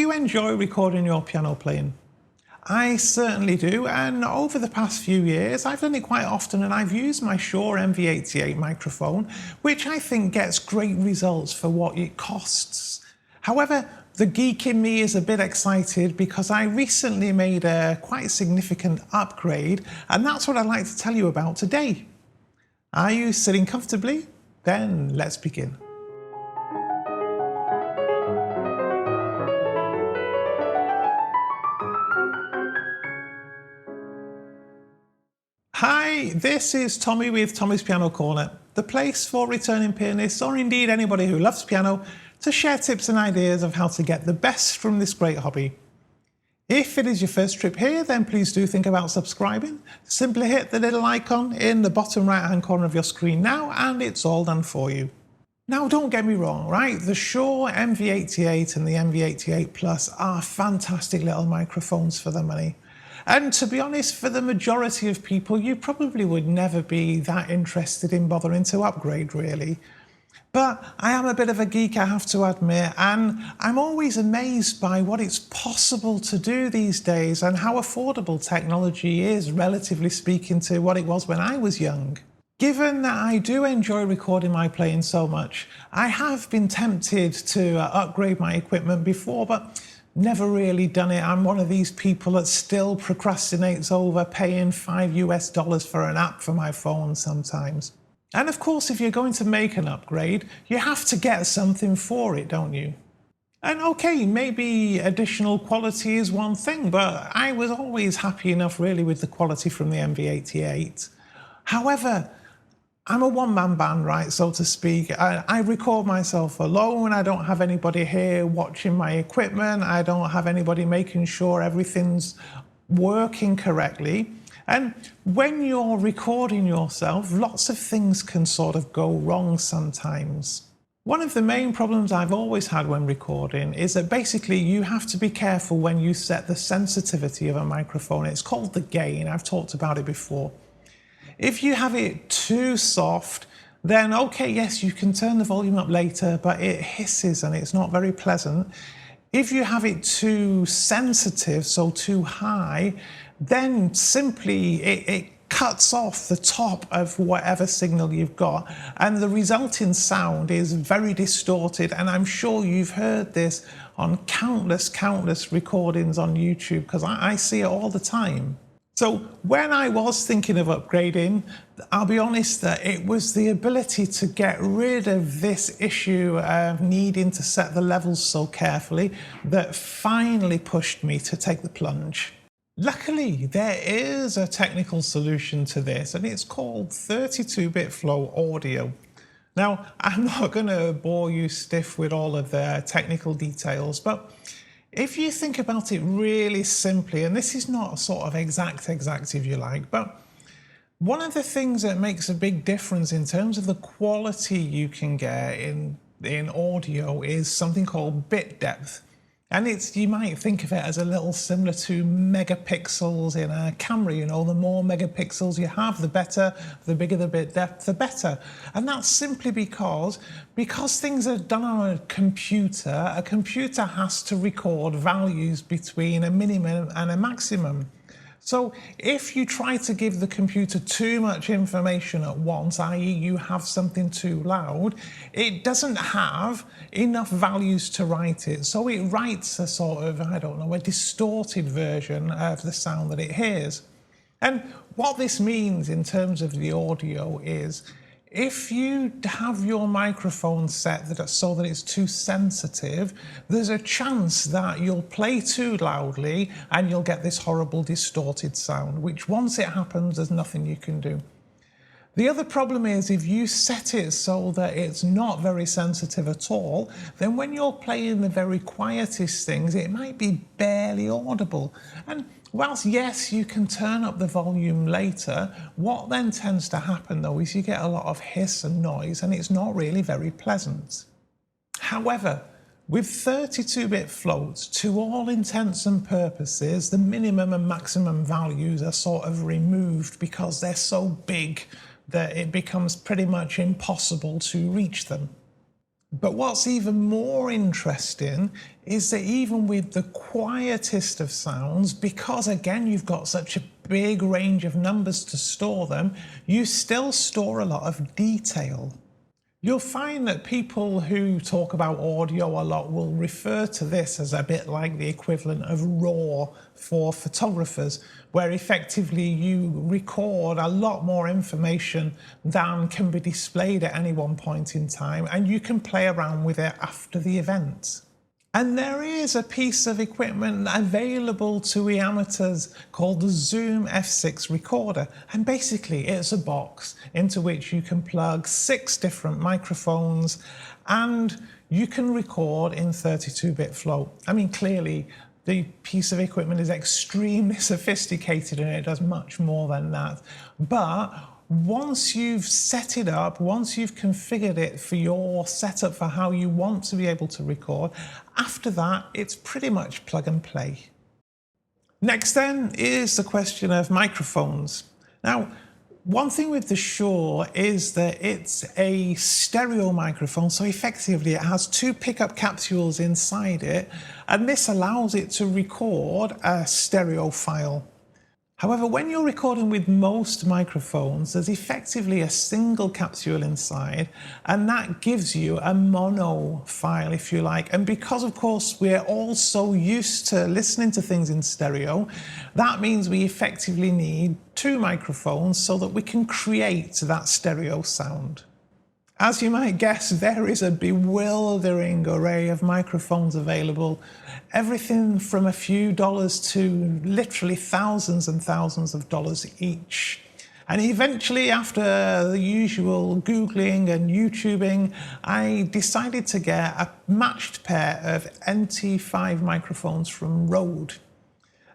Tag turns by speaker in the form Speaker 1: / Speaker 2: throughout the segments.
Speaker 1: you enjoy recording your piano playing? I certainly do, and over the past few years I've done it quite often, and I've used my Shure MV88 microphone, which I think gets great results for what it costs. However, the geek in me is a bit excited because I recently made a quite significant upgrade, and that's what I'd like to tell you about today. Are you sitting comfortably? Then let's begin. Hi, this is Tommy with Tommy's Piano Corner, the place for returning pianists, or indeed anybody who loves piano, to share tips and ideas of how to get the best from this great hobby. If it is your first trip here, then please do think about subscribing. Simply hit the little icon in the bottom right hand corner of your screen now, and it's all done for you. Now, don't get me wrong, right? The Shure MV88 and the MV88 Plus are fantastic little microphones for the money. And to be honest, for the majority of people, you probably would never be that interested in bothering to upgrade, really. But I am a bit of a geek, I have to admit, and I'm always amazed by what it's possible to do these days and how affordable technology is, relatively speaking, to what it was when I was young. Given that I do enjoy recording my playing so much, I have been tempted to upgrade my equipment before, but never really done it. I'm one of these people that still procrastinates over paying $5 for an app for my phone sometimes. And of course, if you're going to make an upgrade, you have to get something for it, don't you? And okay, maybe additional quality is one thing, but I was always happy enough really with the quality from the MV88. However, I'm a one-man band, right, so to speak. I record myself alone. I don't have anybody here watching my equipment. I don't have anybody making sure everything's working correctly. And when you're recording yourself, lots of things can sort of go wrong sometimes. One of the main problems I've always had when recording is that basically you have to be careful when you set the sensitivity of a microphone. It's called the gain. I've talked about it before. If you have it too soft, then okay, yes, you can turn the volume up later, but it hisses and it's not very pleasant. If you have it too sensitive, so too high, then simply it cuts off the top of whatever signal you've got, and the resulting sound is very distorted. And I'm sure you've heard this on countless recordings on YouTube, because I see it all the time. So when I was thinking of upgrading, I'll be honest that it was the ability to get rid of this issue of needing to set the levels so carefully that finally pushed me to take the plunge. Luckily, there is a technical solution to this, and it's called 32-bit flow audio. Now, I'm not going to bore you stiff with all of the technical details, but if you think about it really simply, and this is not sort of exact if you like, but one of the things that makes a big difference in terms of the quality you can get in audio is something called bit depth. And you might think of it as a little similar to megapixels in a camera. You know, the more megapixels you have, the better, the bigger the bit depth, the better. And that's simply because things are done on a computer has to record values between a minimum and a maximum. So if you try to give the computer too much information at once, i.e. you have something too loud, it doesn't have enough values to write it. So it writes a sort of, I don't know, a distorted version of the sound that it hears. And what this means in terms of the audio is, if you have your microphone set so that it's too sensitive, there's a chance that you'll play too loudly and you'll get this horrible distorted sound, which once it happens, there's nothing you can do. The other problem is if you set it so that it's not very sensitive at all, then when you're playing the very quietest things, it might be barely audible. And whilst, yes, you can turn up the volume later, what then tends to happen though is you get a lot of hiss and noise, and it's not really very pleasant. However, with 32-bit floats, to all intents and purposes, the minimum and maximum values are sort of removed because they're so big that it becomes pretty much impossible to reach them. But what's even more interesting is that even with the quietest of sounds, because again you've got such a big range of numbers to store them, you still store a lot of detail. You'll find that people who talk about audio a lot will refer to this as a bit like the equivalent of RAW for photographers, where effectively you record a lot more information than can be displayed at any one point in time, and you can play around with it after the event. And there is a piece of equipment available to amateurs called the Zoom F6 recorder. And basically it's a box into which you can plug 6 different microphones and you can record in 32-bit float. I mean, clearly the piece of equipment is extremely sophisticated and it does much more than that. But once you've set it up, once you've configured it for your setup for how you want to be able to record, after that, it's pretty much plug and play. Next then is the question of microphones. Now, one thing with the Shure is that it's a stereo microphone, so effectively it has 2 pickup capsules inside it, and this allows it to record a stereo file. However, when you're recording with most microphones, there's effectively a single capsule inside, and that gives you a mono file, if you like. And because, of course, we're all so used to listening to things in stereo, that means we effectively need 2 microphones so that we can create that stereo sound. As you might guess, there is a bewildering array of microphones available. Everything from a few dollars to literally thousands and thousands of dollars each. And eventually, after the usual Googling and YouTubing, I decided to get a matched pair of NT5 microphones from Rode.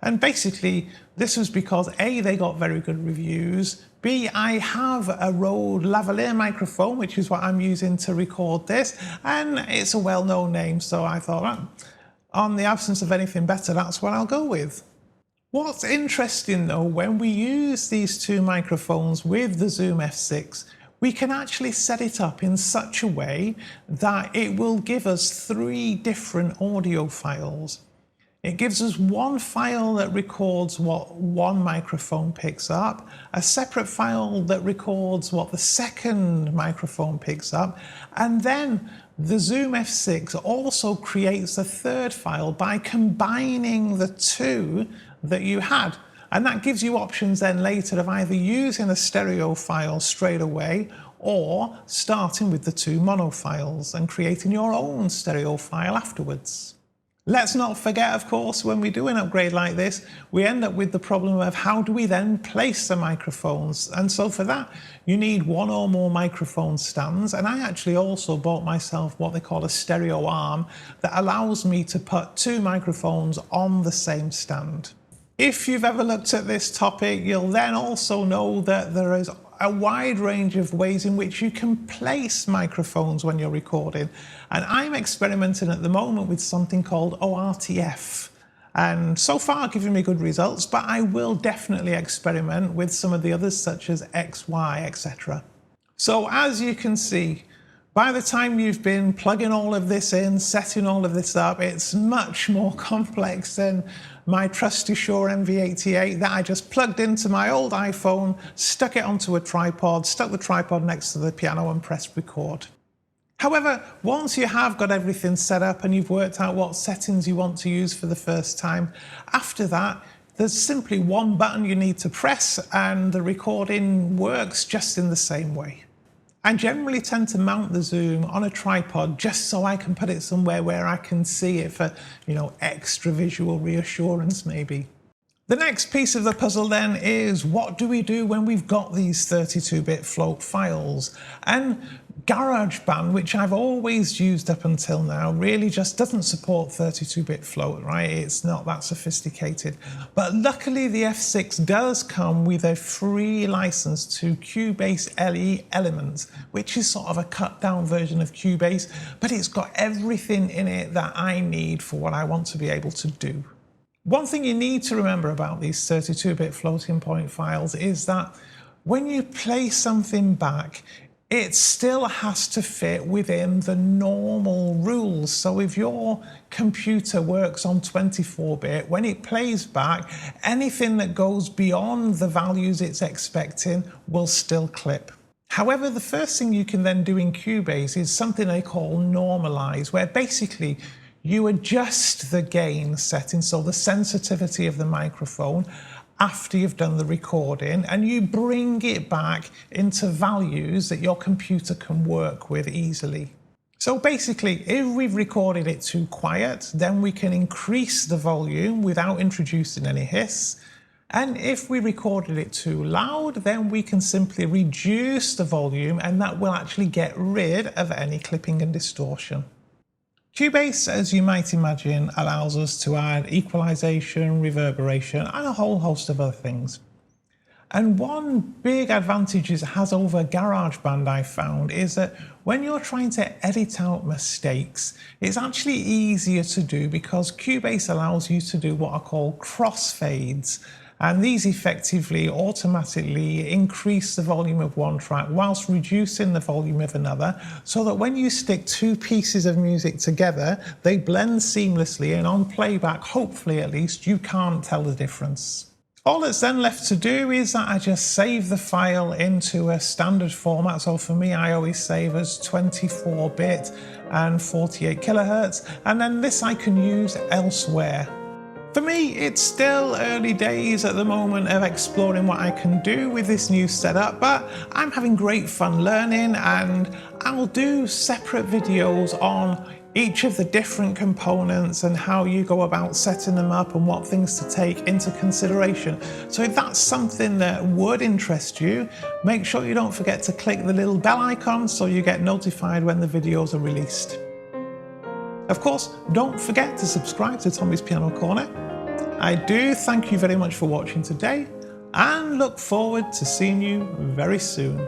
Speaker 1: And basically, this was because A, they got very good reviews, B, I have a Rode lavalier microphone, which is what I'm using to record this, and it's a well-known name, so I thought, well, on the absence of anything better, that's what I'll go with. What's interesting though, when we use these 2 microphones with the Zoom F6, we can actually set it up in such a way that it will give us 3 different audio files. It gives us one file that records what one microphone picks up, a separate file that records what the second microphone picks up, and then the Zoom F6 also creates a third file by combining the 2 that you had. And that gives you options then later of either using a stereo file straight away or starting with the 2 mono files and creating your own stereo file afterwards. Let's not forget, of course, when we do an upgrade like this, we end up with the problem of how do we then place the microphones? And so for that, you need 1 or more microphone stands. And I actually also bought myself what they call a stereo arm that allows me to put 2 microphones on the same stand. If you've ever looked at this topic, you'll then also know that there is a wide range of ways in which you can place microphones when you're recording. And I'm experimenting at the moment with something called ORTF. And so far giving me good results, but I will definitely experiment with some of the others such as XY, etc. So as you can see, by the time you've been plugging all of this in, setting all of this up, it's much more complex than my trusty Shure MV88 that I just plugged into my old iPhone, stuck it onto a tripod, stuck the tripod next to the piano and pressed record. However, once you have got everything set up and you've worked out what settings you want to use for the first time, after that, there's simply one button you need to press and the recording works just in the same way. I generally tend to mount the Zoom on a tripod just so I can put it somewhere where I can see it for, extra visual reassurance maybe. The next piece of the puzzle then is what do we do when we've got these 32-bit float files? And Garageband, which I've always used up until now, really just doesn't support 32-bit float, right? It's not that sophisticated. But luckily the F6 does come with a free license to Cubase LE Elements, which is sort of a cut down version of Cubase, but it's got everything in it that I need for what I want to be able to do. One thing you need to remember about these 32-bit floating point files is that when you play something back, it still has to fit within the normal rules. So if your computer works on 24-bit, when it plays back, anything that goes beyond the values it's expecting will still clip. However, the first thing you can then do in Cubase is something they call normalize, where basically you adjust the gain setting, so the sensitivity of the microphone, after you've done the recording, and you bring it back into values that your computer can work with easily. So basically, if we've recorded it too quiet, then we can increase the volume without introducing any hiss. And if we recorded it too loud, then we can simply reduce the volume, and that will actually get rid of any clipping and distortion. Cubase, as you might imagine, allows us to add equalization, reverberation, and a whole host of other things. And one big advantage it has over Garageband, I found, is that when you're trying to edit out mistakes, it's actually easier to do because Cubase allows you to do what are called crossfades. And these effectively automatically increase the volume of one track whilst reducing the volume of another, so that when you stick two pieces of music together, they blend seamlessly, and on playback, hopefully at least, you can't tell the difference. All that's then left to do is that I just save the file into a standard format. So for me, I always save as 24-bit and 48 kilohertz, and then this I can use elsewhere. For me, it's still early days at the moment of exploring what I can do with this new setup, but I'm having great fun learning, and I'll do separate videos on each of the different components and how you go about setting them up and what things to take into consideration. So if that's something that would interest you, make sure you don't forget to click the little bell icon so you get notified when the videos are released. Of course, don't forget to subscribe to Tommy's Piano Corner. I do thank you very much for watching today, and look forward to seeing you very soon.